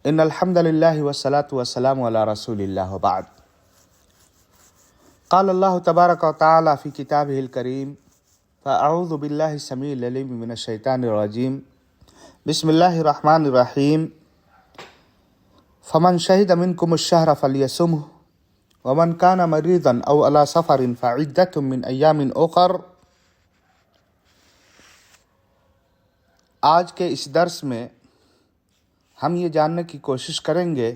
ان الحمد للہ والصلاة والسلام علی رسول اللہ وبعد. قال اللہ تبارک و تعالی فی کتابہ الکریم فاعوذ باللہ السمیع العلیم من الشیطان الرجیم بسم اللہ الرحمن الرحیم فمن شہد منکم الشہر فلیصمہ ومن کان مریضا او علی سفر فعدۃ من ایام اخر. آج کے اس درس میں ہم یہ جاننے کی کوشش کریں گے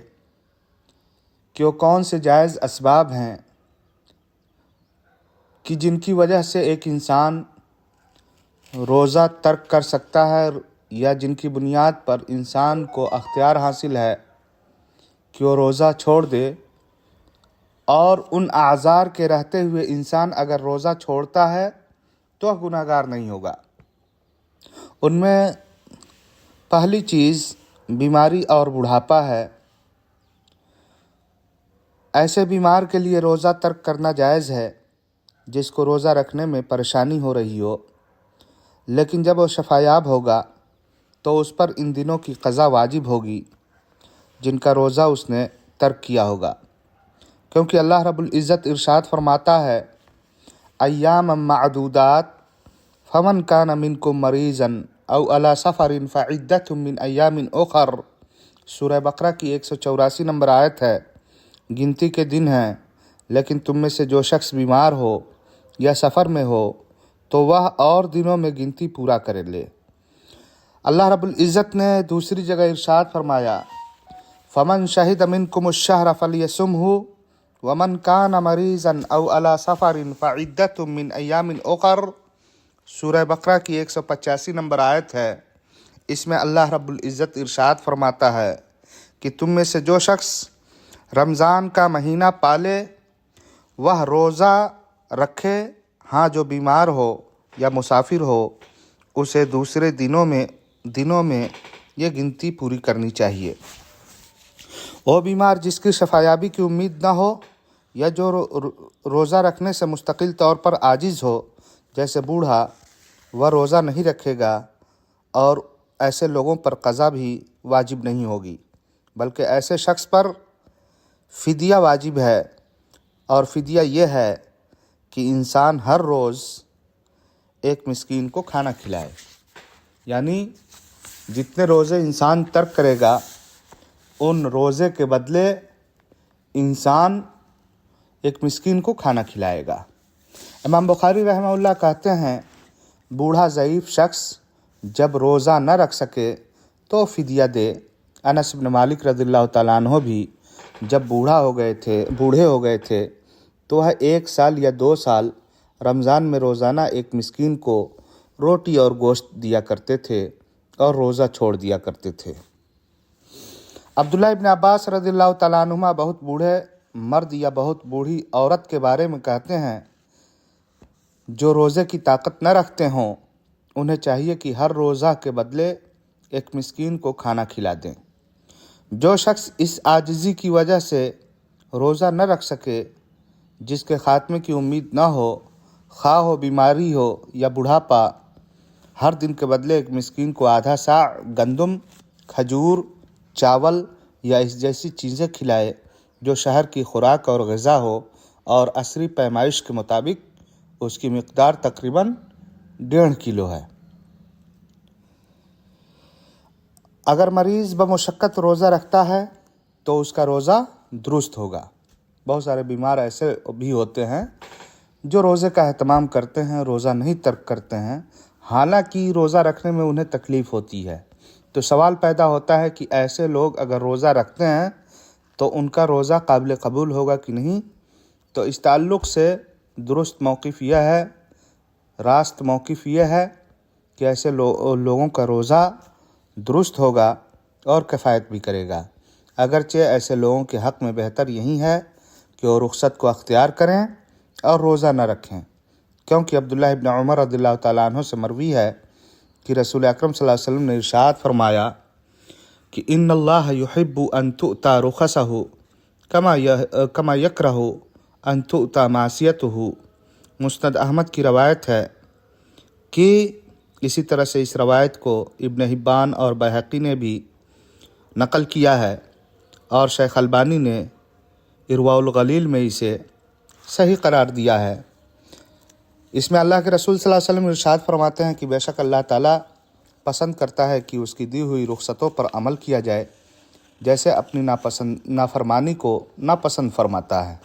کہ وہ کون سے جائز اسباب ہیں کہ جن کی وجہ سے ایک انسان روزہ ترک کر سکتا ہے یا جن کی بنیاد پر انسان کو اختیار حاصل ہے کہ وہ روزہ چھوڑ دے، اور ان اعذار کے رہتے ہوئے انسان اگر روزہ چھوڑتا ہے تو گناہ گار نہیں ہوگا. ان میں پہلی چیز بیماری اور بڑھاپا ہے. ایسے بیمار کے لیے روزہ ترک کرنا جائز ہے جس کو روزہ رکھنے میں پریشانی ہو رہی ہو، لیکن جب وہ شفایاب ہوگا تو اس پر ان دنوں کی قضا واجب ہوگی جن کا روزہ اس نے ترک کیا ہوگا، کیونکہ اللہ رب العزت ارشاد فرماتا ہے ایام معدودات فمن کان منکم مریضا او علی سفر فعدۃ من ایام اخر. سورہ بقرہ کی 184 نمبر آیت ہے. گنتی کے دن ہیں، لیکن تم میں سے جو شخص بیمار ہو یا سفر میں ہو تو وہ اور دنوں میں گنتی پورا کر لے. اللہ رب العزت نے دوسری جگہ ارشاد فرمایا فمن شہد منکم الشہر فلیصمہ ومن کان مریضا او علی سفر فعدۃ من ایام اخر. سورہ بقرہ کی 185 نمبر آیت ہے. اس میں اللہ رب العزت ارشاد فرماتا ہے کہ تم میں سے جو شخص رمضان کا مہینہ پالے وہ روزہ رکھے، ہاں جو بیمار ہو یا مسافر ہو اسے دوسرے دنوں میں یہ گنتی پوری کرنی چاہیے. وہ بیمار جس کی شفایابی کی امید نہ ہو یا جو روزہ رکھنے سے مستقل طور پر عاجز ہو، جیسے بوڑھا، وہ روزہ نہیں رکھے گا، اور ایسے لوگوں پر قضا بھی واجب نہیں ہوگی، بلکہ ایسے شخص پر فدیہ واجب ہے. اور فدیہ یہ ہے کہ انسان ہر روز ایک مسکین کو کھانا کھلائے. یعنی جتنے روزے انسان ترک کرے گا ان روزے کے بدلے انسان ایک مسکین کو کھانا کھلائے گا. امام بخاری رحمہ اللہ کہتے ہیں بوڑھا ضعیف شخص جب روزہ نہ رکھ سکے تو فدیہ دے. انس بن مالک رضی اللہ تعالیٰ عنہ بھی جب بوڑھے ہو گئے تھے تو وہ 1 سال یا 2 سال رمضان میں روزانہ ایک مسکین کو روٹی اور گوشت دیا کرتے تھے اور روزہ چھوڑ دیا کرتے تھے. عبداللہ ابن عباس رضی اللہ تعالیٰ عنہما بہت بوڑھے مرد یا بہت بوڑھی عورت کے بارے میں کہتے ہیں جو روزے کی طاقت نہ رکھتے ہوں انہیں چاہیے کہ ہر روزہ کے بدلے ایک مسکین کو کھانا کھلا دیں. جو شخص اس عاجزی کی وجہ سے روزہ نہ رکھ سکے، جس کے خاتمے کی امید نہ ہو، خواہ ہو بیماری ہو یا بڑھاپا، ہر دن کے بدلے ایک مسکین کو آدھا ساع گندم، کھجور، چاول یا اس جیسی چیزیں کھلائے جو شہر کی خوراک اور غذا ہو، اور عصری پیمائش کے مطابق اس کی مقدار تقریباً 1.5 کلو ہے. اگر مریض بمشقت روزہ رکھتا ہے تو اس کا روزہ درست ہوگا. بہت سارے بیمار ایسے بھی ہوتے ہیں جو روزے کا اہتمام کرتے ہیں، روزہ نہیں ترک کرتے ہیں، حالانکہ روزہ رکھنے میں انہیں تکلیف ہوتی ہے. تو سوال پیدا ہوتا ہے کہ ایسے لوگ اگر روزہ رکھتے ہیں تو ان کا روزہ قابل قبول ہوگا کہ نہیں. تو اس تعلق سے درست موقف یہ ہے، راست موقف یہ ہے کہ ایسے لوگوں کا روزہ درست ہوگا اور کفایت بھی کرے گا. اگرچہ ایسے لوگوں کے حق میں بہتر یہی ہے کہ وہ رخصت کو اختیار کریں اور روزہ نہ رکھیں، کیونکہ عبداللہ ابن عمر رضی اللہ تعالیٰ عنہ سے مروی ہے کہ رسول اکرم صلی اللہ علیہ وسلم نے ارشاد فرمایا کہ ان اللہ یحب ان تؤتی رخصہ کما یکرہ ان تؤتی معصیتہ. مسند احمد کی روایت ہے کہ اسی طرح سے اس روایت کو ابن حبان اور بیہقی نے بھی نقل کیا ہے اور شیخ البانی نے ارواء الغلیل میں اسے صحیح قرار دیا ہے۔ اس میں اللہ کے رسول صلی اللہ علیہ وسلم ارشاد فرماتے ہیں کہ بے شک اللہ تعالیٰ پسند کرتا ہے کہ اس کی دی ہوئی رخصتوں پر عمل کیا جائے جیسے اپنی نافرمانی کو ناپسند فرماتا ہے۔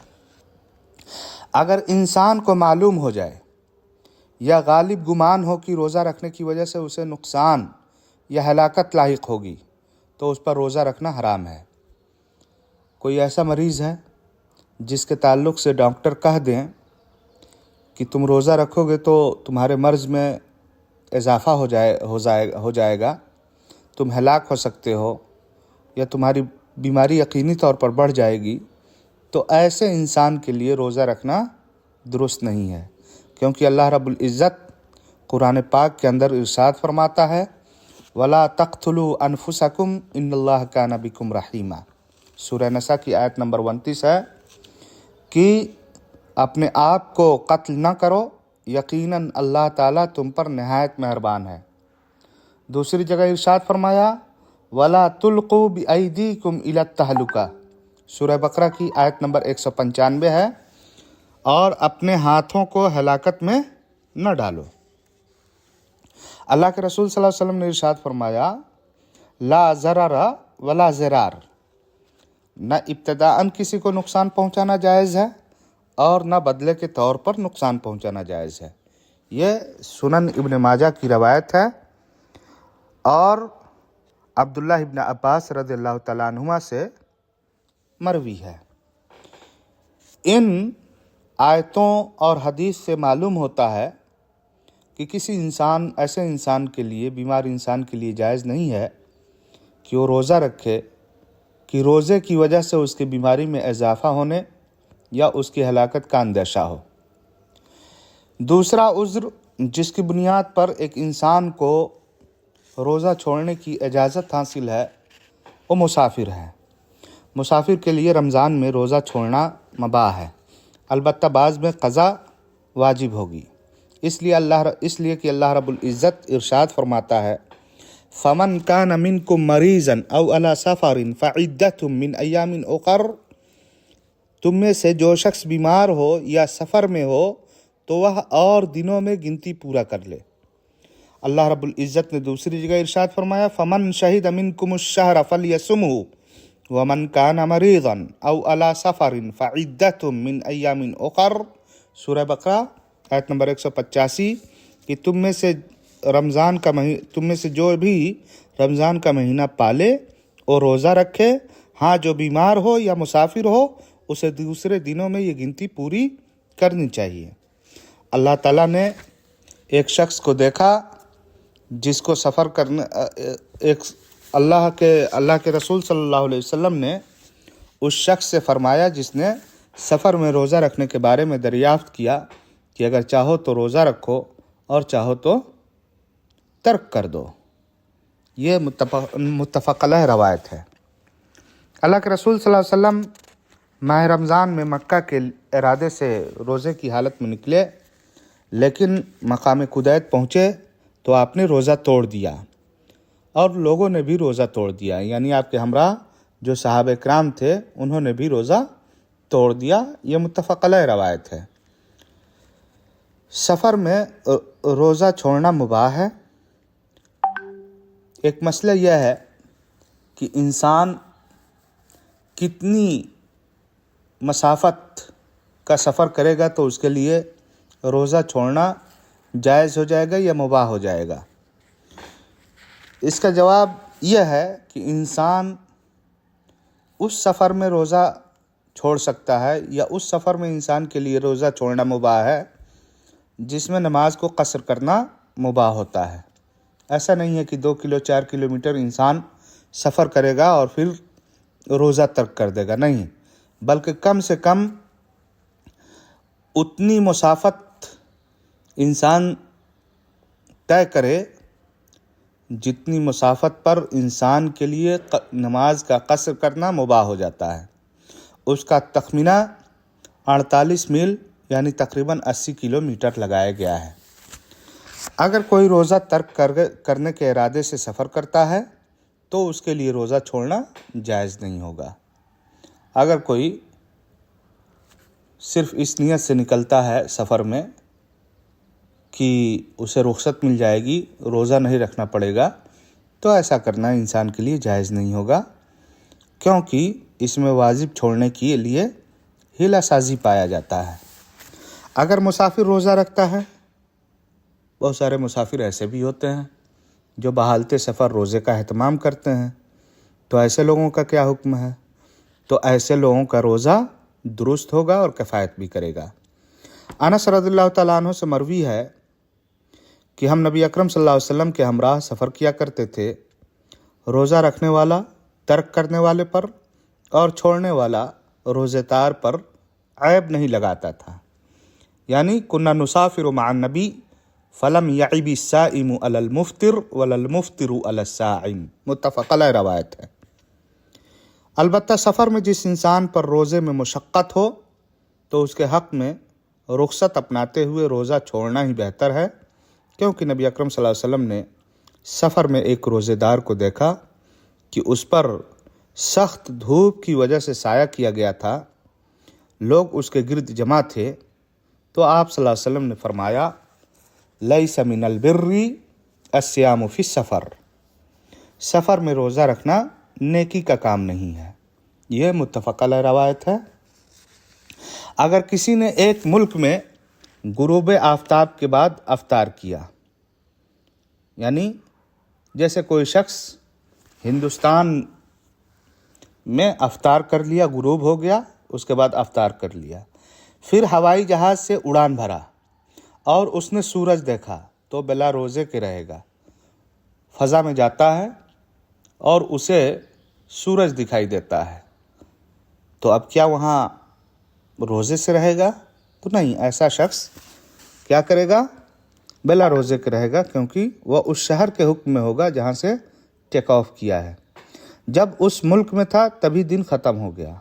اگر انسان کو معلوم ہو جائے یا غالب گمان ہو کہ روزہ رکھنے کی وجہ سے اسے نقصان یا ہلاکت لاحق ہوگی تو اس پر روزہ رکھنا حرام ہے۔ کوئی ایسا مریض ہے جس کے تعلق سے ڈاکٹر کہہ دیں کہ تم روزہ رکھو گے تو تمہارے مرض میں اضافہ ہو جائے گا، تم ہلاک ہو سکتے ہو یا تمہاری بیماری یقینی طور پر بڑھ جائے گی، تو ایسے انسان کے لیے روزہ رکھنا درست نہیں ہے، کیونکہ اللہ رب العزت قرآن پاک کے اندر ارشاد فرماتا ہے وَلَا تَقْتُلُوا أَنفُسَكُمْ إِنَّ اللَّهَ كَانَ بِكُمْ رَحِيمًا۔ سورہ نساء کی آیت نمبر 29 ہے کہ اپنے آپ کو قتل نہ کرو، یقیناً اللہ تعالیٰ تم پر نہایت مہربان ہے۔ دوسری جگہ ارشاد فرمایا وَلَا تُلْقُوا بِأَيْدِيكُمْ إِلَى التَّهْلُكَةِ۔ سورہ بقرہ کی آیت نمبر 195 ہے، اور اپنے ہاتھوں کو ہلاکت میں نہ ڈالو۔ اللہ کے رسول صلی اللہ علیہ وسلم نے ارشاد فرمایا لا ضرر ولا ضرار، نہ ابتداءً کسی کو نقصان پہنچانا جائز ہے اور نہ بدلے کے طور پر نقصان پہنچانا جائز ہے۔ یہ سنن ابن ماجہ کی روایت ہے اور عبداللہ ابن عباس رضی اللہ تعالیٰ عنہما سے مروی ہے۔ ان آیتوں اور حدیث سے معلوم ہوتا ہے کہ کسی ایسے انسان کے لیے، بیمار انسان کے لیے جائز نہیں ہے کہ وہ روزہ رکھے کہ روزے کی وجہ سے اس کی بیماری میں اضافہ ہونے یا اس کی ہلاکت کا اندیشہ ہو۔ دوسرا عذر جس کی بنیاد پر ایک انسان کو روزہ چھوڑنے کی اجازت حاصل ہے وہ مسافر ہے۔ مسافر کے لیے رمضان میں روزہ چھوڑنا مباح ہے، البتہ بعض میں قضا واجب ہوگی، اس لیے کہ اللہ رب العزت ارشاد فرماتا ہے فَمَنْ كَانَ مِنْكُمْ مَرِيضًا أَوْ عَلَى سَفَرٍ فَعِدَّةٌ مِّنْ أَيَّامٍ أُخَرَ، تم میں سے جو شخص بیمار ہو یا سفر میں ہو تو وہ اور دنوں میں گنتی پورا کر لے۔ اللہ رب العزت نے دوسری جگہ ارشاد فرمایا فَمَنْ شَهِدَ مِنْكُمُ الشَّهْرَ فَلْيَصُمْهُ وَمَنْ كَانَ مَرِيضًا أَوْ عَلَى سَفَرٍ فَعِدَّةٌ مِّنْ أَيَّامٍ أُخَرَ۔ سورہ بقرہ آیت نمبر 185 کہ تم میں سے جو بھی رمضان کا مہینہ پالے اور روزہ رکھے، ہاں جو بیمار ہو یا مسافر ہو اسے دوسرے دنوں میں یہ گنتی پوری کرنی چاہیے۔ اللہ تعالیٰ نے ایک شخص کو دیکھا جس کو سفر کرنے اللہ کے رسول صلی اللہ علیہ وسلم نے اس شخص سے فرمایا جس نے سفر میں روزہ رکھنے کے بارے میں دریافت کیا کہ اگر چاہو تو روزہ رکھو اور چاہو تو ترک کر دو۔ یہ متفق علیہ روایت ہے۔ اللہ کے رسول صلی اللہ علیہ وسلم ماہ رمضان میں مکہ کے ارادے سے روزے کی حالت میں نکلے، لیکن مقام قدیت پہنچے تو آپ نے روزہ توڑ دیا اور لوگوں نے بھی روزہ توڑ دیا، یعنی آپ کے ہمراہ جو صحابہ کرام تھے انہوں نے بھی روزہ توڑ دیا۔ یہ متفق علیہ روایت ہے۔ سفر میں روزہ چھوڑنا مباح ہے۔ ایک مسئلہ یہ ہے کہ انسان کتنی مسافت کا سفر کرے گا تو اس کے لیے روزہ چھوڑنا جائز ہو جائے گا یا مباح ہو جائے گا۔ اس کا جواب یہ ہے کہ انسان اس سفر میں روزہ چھوڑ سکتا ہے یا اس سفر میں انسان کے لیے روزہ چھوڑنا مباح ہے جس میں نماز کو قصر کرنا مباح ہوتا ہے۔ ایسا نہیں ہے کہ 2 کلو 4 کلومیٹر انسان سفر کرے گا اور پھر روزہ ترک کر دے گا، نہیں، بلکہ کم سے کم اتنی مسافت انسان طے کرے جتنی مسافت پر انسان کے لیے نماز کا قصر کرنا مباح ہو جاتا ہے۔ اس کا تخمینہ 48 میل یعنی تقریباً 80 کلومیٹر لگایا گیا ہے۔ اگر کوئی روزہ ترک کرنے کے ارادے سے سفر کرتا ہے تو اس کے لیے روزہ چھوڑنا جائز نہیں ہوگا۔ اگر کوئی صرف اس نیت سے نکلتا ہے سفر میں کہ اسے رخصت مل جائے گی، روزہ نہیں رکھنا پڑے گا، تو ایسا کرنا انسان کے لیے جائز نہیں ہوگا، کیونکہ اس میں واجب چھوڑنے کے لیے ہیلا سازی پایا جاتا ہے۔ اگر مسافر روزہ رکھتا ہے، بہت سارے مسافر ایسے بھی ہوتے ہیں جو بحالت سفر روزے کا اہتمام کرتے ہیں، تو ایسے لوگوں کا کیا حکم ہے؟ تو ایسے لوگوں کا روزہ درست ہوگا اور کفایت بھی کرے گا۔ انس رضی اللہ تعالیٰ عنہ سے مروی ہے کہ ہم نبی اکرم صلی اللہ علیہ وسلم کے ہمراہ سفر کیا کرتے تھے، روزہ رکھنے والا ترک کرنے والے پر اور چھوڑنے والا روزے دار پر عیب نہیں لگاتا تھا، یعنی کننا نسافر مع النبی فلم یعب الصائم علی المفطر ولا المفطر علی الصائم، متفق علیہ روایت ہے۔ البتہ سفر میں جس انسان پر روزے میں مشقت ہو تو اس کے حق میں رخصت اپناتے ہوئے روزہ چھوڑنا ہی بہتر ہے، کیونکہ نبی اکرم صلی اللہ علیہ وسلم نے سفر میں ایک روزے دار کو دیکھا کہ اس پر سخت دھوپ کی وجہ سے سایہ کیا گیا تھا، لوگ اس کے گرد جمع تھے، تو آپ صلی اللہ علیہ وسلم نے فرمایا لیس من البر الصیام فی السفر، سفر میں روزہ رکھنا نیکی کا کام نہیں ہے۔ یہ متفق علیہ روایت ہے۔ اگر کسی نے ایک ملک میں غروب آفتاب کے بعد افطار کیا، یعنی جیسے کوئی شخص ہندوستان میں افطار کر لیا، غروب ہو گیا، اس کے بعد افطار کر لیا، پھر ہوائی جہاز سے اڑان بھرا اور اس نے سورج دیکھا، تو بلا روزے کے رہے گا۔ فضا میں جاتا ہے اور اسے سورج دکھائی دیتا ہے، تو اب کیا وہاں روزے سے رہے گا؟ تو نہیں، ایسا شخص کیا کرے گا؟ بلا روزے کے رہے گا، کیونکہ وہ اس شہر کے حکم میں ہوگا جہاں سے ٹیک آف کیا ہے۔ جب اس ملک میں تھا تبھی دن ختم ہو گیا،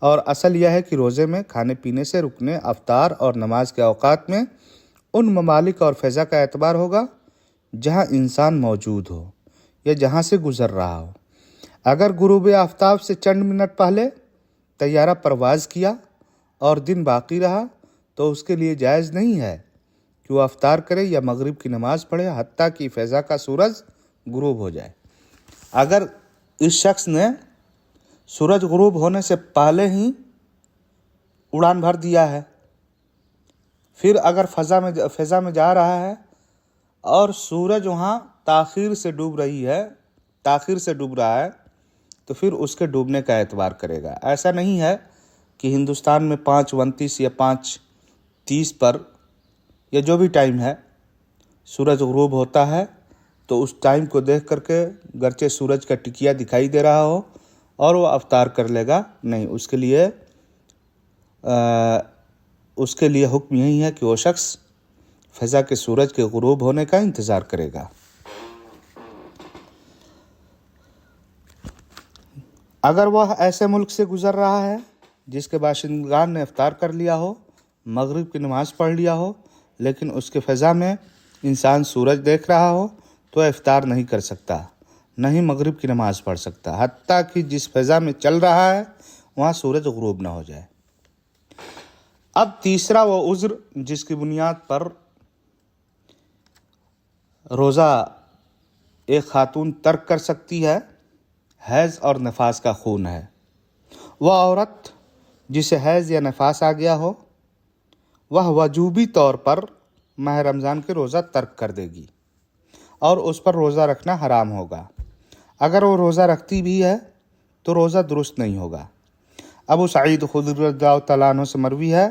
اور اصل یہ ہے کہ روزے میں کھانے پینے سے رکنے، افطار اور نماز کے اوقات میں ان ممالک اور فضا کا اعتبار ہوگا جہاں انسان موجود ہو یا جہاں سے گزر رہا ہو۔ اگر غروب آفتاب سے چند منٹ پہلے طیارہ پرواز کیا اور دن باقی رہا تو اس کے لیے جائز نہیں ہے کہ وہ افطار کرے یا مغرب کی نماز پڑھے حتیٰ کہ فضا کا سورج غروب ہو جائے۔ اگر اس شخص نے سورج غروب ہونے سے پہلے ہی اڑان بھر دیا ہے، پھر اگر فضا میں جا رہا ہے اور سورج وہاں تاخیر سے ڈوب رہا ہے، تو پھر اس کے ڈوبنے کا اعتبار کرے گا۔ ایسا نہیں ہے کہ ہندوستان میں 5:29 یا 5:30 پر یا جو بھی ٹائم ہے سورج غروب ہوتا ہے تو اس ٹائم کو دیکھ کر کے گرچہ سورج کا ٹکیا دکھائی دے رہا ہو اور وہ افطار کر لے گا، نہیں، اس کے لیے حکم یہی ہے کہ وہ شخص فضا کے سورج کے غروب ہونے کا انتظار کرے گا۔ اگر وہ ایسے ملک سے گزر رہا ہے جس کے باشندگان نے افطار کر لیا ہو، مغرب کی نماز پڑھ لیا ہو، لیکن اس کے فضا میں انسان سورج دیکھ رہا ہو، تو افطار نہیں کر سکتا، نہ ہی مغرب کی نماز پڑھ سکتا، حتیٰ کہ جس فضا میں چل رہا ہے وہاں سورج غروب نہ ہو جائے۔ اب تیسرا وہ عذر جس کی بنیاد پر روزہ ایک خاتون ترک کر سکتی ہے، حیض اور نفاس کا خون ہے۔ وہ عورت جسے حیض یا نفاس آ گیا ہو، وہ وجوبی طور پر ماہ رمضان کے روزہ ترک کر دے گی اور اس پر روزہ رکھنا حرام ہوگا۔ اگر وہ روزہ رکھتی بھی ہے تو روزہ درست نہیں ہوگا۔ ابو سعید خدری رضی اللہ تعالیٰ عنہ سے مروی ہے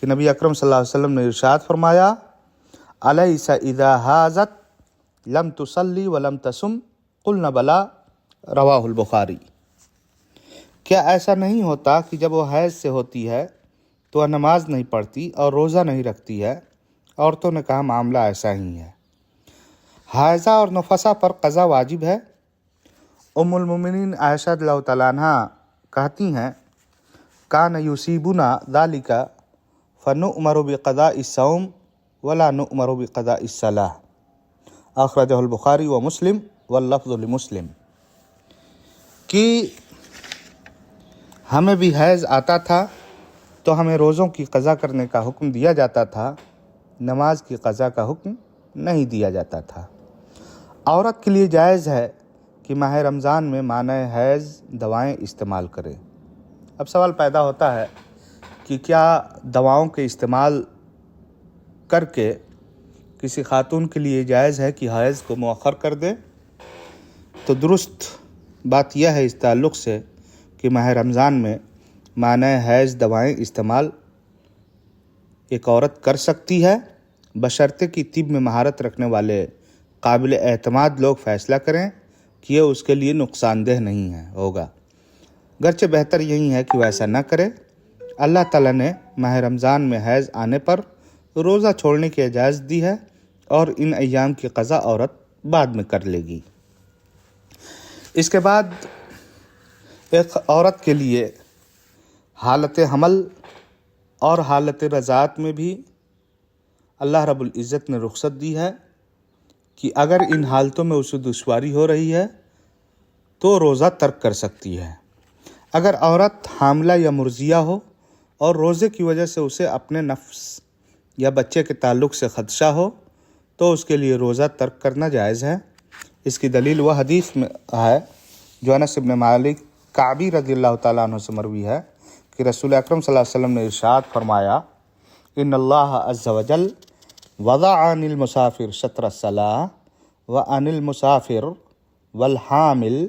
کہ نبی اکرم صلی اللہ علیہ وسلم نے ارشاد فرمایا الیس اذا حاضت لم تصلی ولم تصم قلنا بلا، رواہ البخاری۔ کیا ایسا نہیں ہوتا کہ جب وہ حیض سے ہوتی ہے تو وہ نماز نہیں پڑھتی اور روزہ نہیں رکھتی ہے؟ عورتوں نے کہا معاملہ ایسا ہی ہے۔ حائضہ اور نفسہ پر قضا واجب ہے۔ ام المومنین عائشہ رضی اللہ تعالیٰ عنہ کہتی ہیں کان یصیبنا ذالک فنؤمر بقضاء الصوم ولا نؤمر بقضاء الصلاۃ، اخرجہ البخاری و مسلم واللفظ لمسلم۔ کہ ہمیں بھی حیض آتا تھا تو ہمیں روزوں کی قضا کرنے کا حکم دیا جاتا تھا، نماز کی قضا کا حکم نہیں دیا جاتا تھا۔ عورت کے لیے جائز ہے کہ ماہ رمضان میں مانع حیض دوائیں استعمال کرے۔ اب سوال پیدا ہوتا ہے کہ کیا دواؤں کے استعمال کر کے کسی خاتون کے لیے جائز ہے کہ حیض کو مؤخر کر دے؟ تو درست بات یہ ہے اس تعلق سے کہ ماہ رمضان میں مانع حیض دوائیں استعمال ایک عورت کر سکتی ہے، بشرطے کہ طب میں مہارت رکھنے والے قابل اعتماد لوگ فیصلہ کریں کہ یہ اس کے لیے نقصان دہ نہیں ہوگا۔ گرچہ بہتر یہی ہے کہ وہ ایسا نہ کرے۔ اللہ تعالیٰ نے ماہ رمضان میں حیض آنے پر روزہ چھوڑنے کی اجازت دی ہے اور ان ایام کی قضا عورت بعد میں کر لے گی۔ اس کے بعد ایک عورت کے لیے حالت حمل اور حالت رضاعت میں بھی اللہ رب العزت نے رخصت دی ہے کہ اگر ان حالتوں میں اسے دشواری ہو رہی ہے تو روزہ ترک کر سکتی ہے۔ اگر عورت حاملہ یا مرضیہ ہو اور روزے کی وجہ سے اسے اپنے نفس یا بچے کے تعلق سے خدشہ ہو تو اس کے لیے روزہ ترک کرنا جائز ہے۔ اس کی دلیل وہ حدیث میں ہے جو انس بن مالک کعبی رضی اللہ تعالیٰ عنہ سے مروی ہے کہ رسول اکرم صلی اللہ علیہ وسلم نے ارشاد فرمایا، ان اللہ عز وجل وضع عن المسافر شطر الصلاۃ وعن المسافر والحامل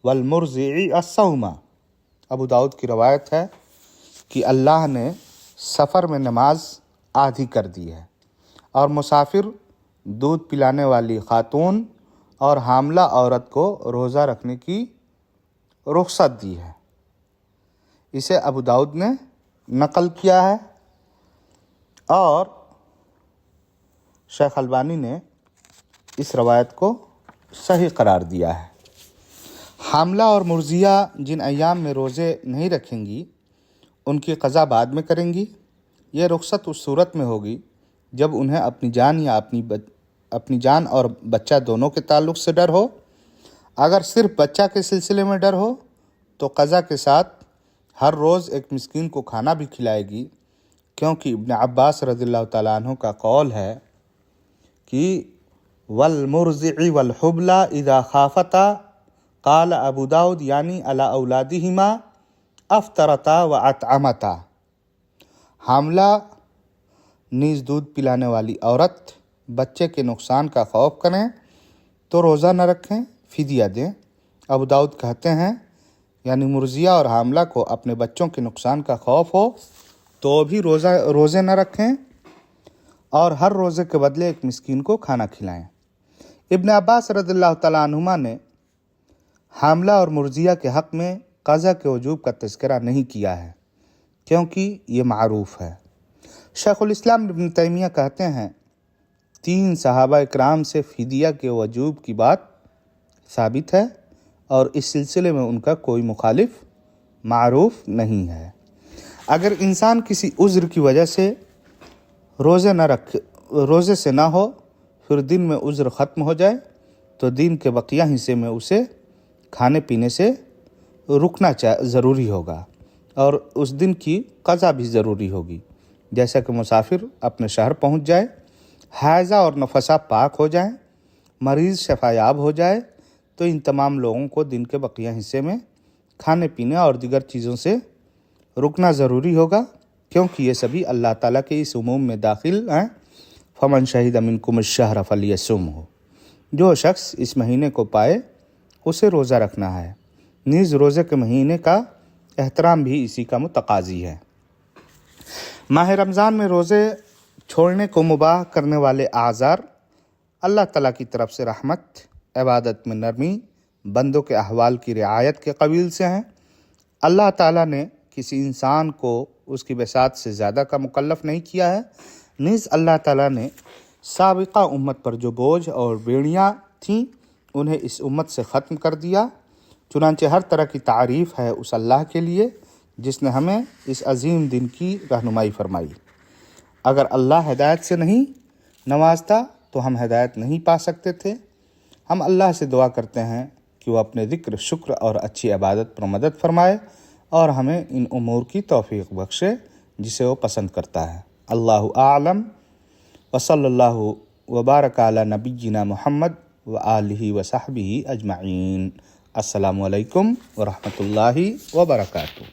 والمرضع الصوم۔ ابو داؤد کی روایت ہے کہ اللہ نے سفر میں نماز آدھی کر دی ہے اور مسافر، دودھ پلانے والی خاتون اور حاملہ عورت کو روزہ رکھنے کی رخصت دی ہے۔ اسے ابو داؤد نے نقل کیا ہے اور شیخ البانی نے اس روایت کو صحیح قرار دیا ہے۔ حاملہ اور مرضیہ جن ایام میں روزے نہیں رکھیں گی ان کی قضا بعد میں کریں گی۔ یہ رخصت اس صورت میں ہوگی جب انہیں اپنی جان یا اپنی جان اور بچہ دونوں کے تعلق سے ڈر ہو۔ اگر صرف بچہ کے سلسلے میں ڈر ہو تو قضا کے ساتھ ہر روز ایک مسکین کو کھانا بھی کھلائے گی، کیونکہ ابن عباس رضی اللہ تعالیٰ عنہ کا قول ہے کہ والمرضع والحبلى اذا خافتا، قال ابو داؤد یعنی علی اولادہما افطرتا واطعمتا۔ حاملہ نیز دودھ پلانے والی عورت بچے کے نقصان کا خوف کریں تو روزہ نہ رکھیں، فدیہ دیں۔ ابو داؤد کہتے ہیں یعنی مرضیہ اور حاملہ کو اپنے بچوں کے نقصان کا خوف ہو تو بھی روزے نہ رکھیں اور ہر روزے کے بدلے ایک مسکین کو کھانا کھلائیں۔ ابن عباس رضی اللہ تعالیٰ عنہما نے حاملہ اور مرضیہ کے حق میں قضا کے وجوب کا تذکرہ نہیں کیا ہے کیونکہ یہ معروف ہے۔ شیخ الاسلام ابن تیمیہ کہتے ہیں 3 صحابہ اکرام سے فدیہ کے وجوب کی بات ثابت ہے اور اس سلسلے میں ان کا کوئی مخالف معروف نہیں ہے۔ اگر انسان کسی عذر کی وجہ سے روزے سے نہ ہو، پھر دن میں عذر ختم ہو جائے تو دن کے بقیہ حصے میں اسے کھانے پینے سے رکنا ضروری ہوگا اور اس دن کی قضا بھی ضروری ہوگی، جیسا کہ مسافر اپنے شہر پہنچ جائے، حائضہ اور نفسا پاک ہو جائیں، مریض شفا یاب ہو جائے تو ان تمام لوگوں کو دن کے بقیہ حصے میں کھانے پینے اور دیگر چیزوں سے رکنا ضروری ہوگا، کیونکہ یہ سبھی اللہ تعالیٰ کے اس عموم میں داخل ہیں، فمن شہد منکم الشہر فلیصمہ۔ جو شخص اس مہینے کو پائے اسے روزہ رکھنا ہے۔ نیز روزے کے مہینے کا احترام بھی اسی کا متقاضی ہے۔ ماہ رمضان میں روزے چھوڑنے کو مباح کرنے والے اعذار اللہ تعالیٰ کی طرف سے رحمت، عبادت میں نرمی، بندوں کے احوال کی رعایت کے قبیل سے ہیں۔ اللہ تعالیٰ نے کسی انسان کو اس کی بساط سے زیادہ کا مکلف نہیں کیا ہے۔ نیز اللہ تعالیٰ نے سابقہ امت پر جو بوجھ اور بیڑیاں تھیں انہیں اس امت سے ختم کر دیا۔ چنانچہ ہر طرح کی تعریف ہے اس اللہ کے لیے جس نے ہمیں اس عظیم دن کی رہنمائی فرمائی۔ اگر اللہ ہدایت سے نہیں نوازتا تو ہم ہدایت نہیں پا سکتے تھے۔ ہم اللہ سے دعا کرتے ہیں کہ وہ اپنے ذکر، شکر اور اچھی عبادت پر مدد فرمائے اور ہمیں ان امور کی توفیق بخشے جسے وہ پسند کرتا ہے۔ اللہ اعلم وصلی اللہ وبارک علی نبینا محمد وآلہ وصحبہ اجمعین۔ السلام علیکم ورحمۃ اللہ وبرکاتہ۔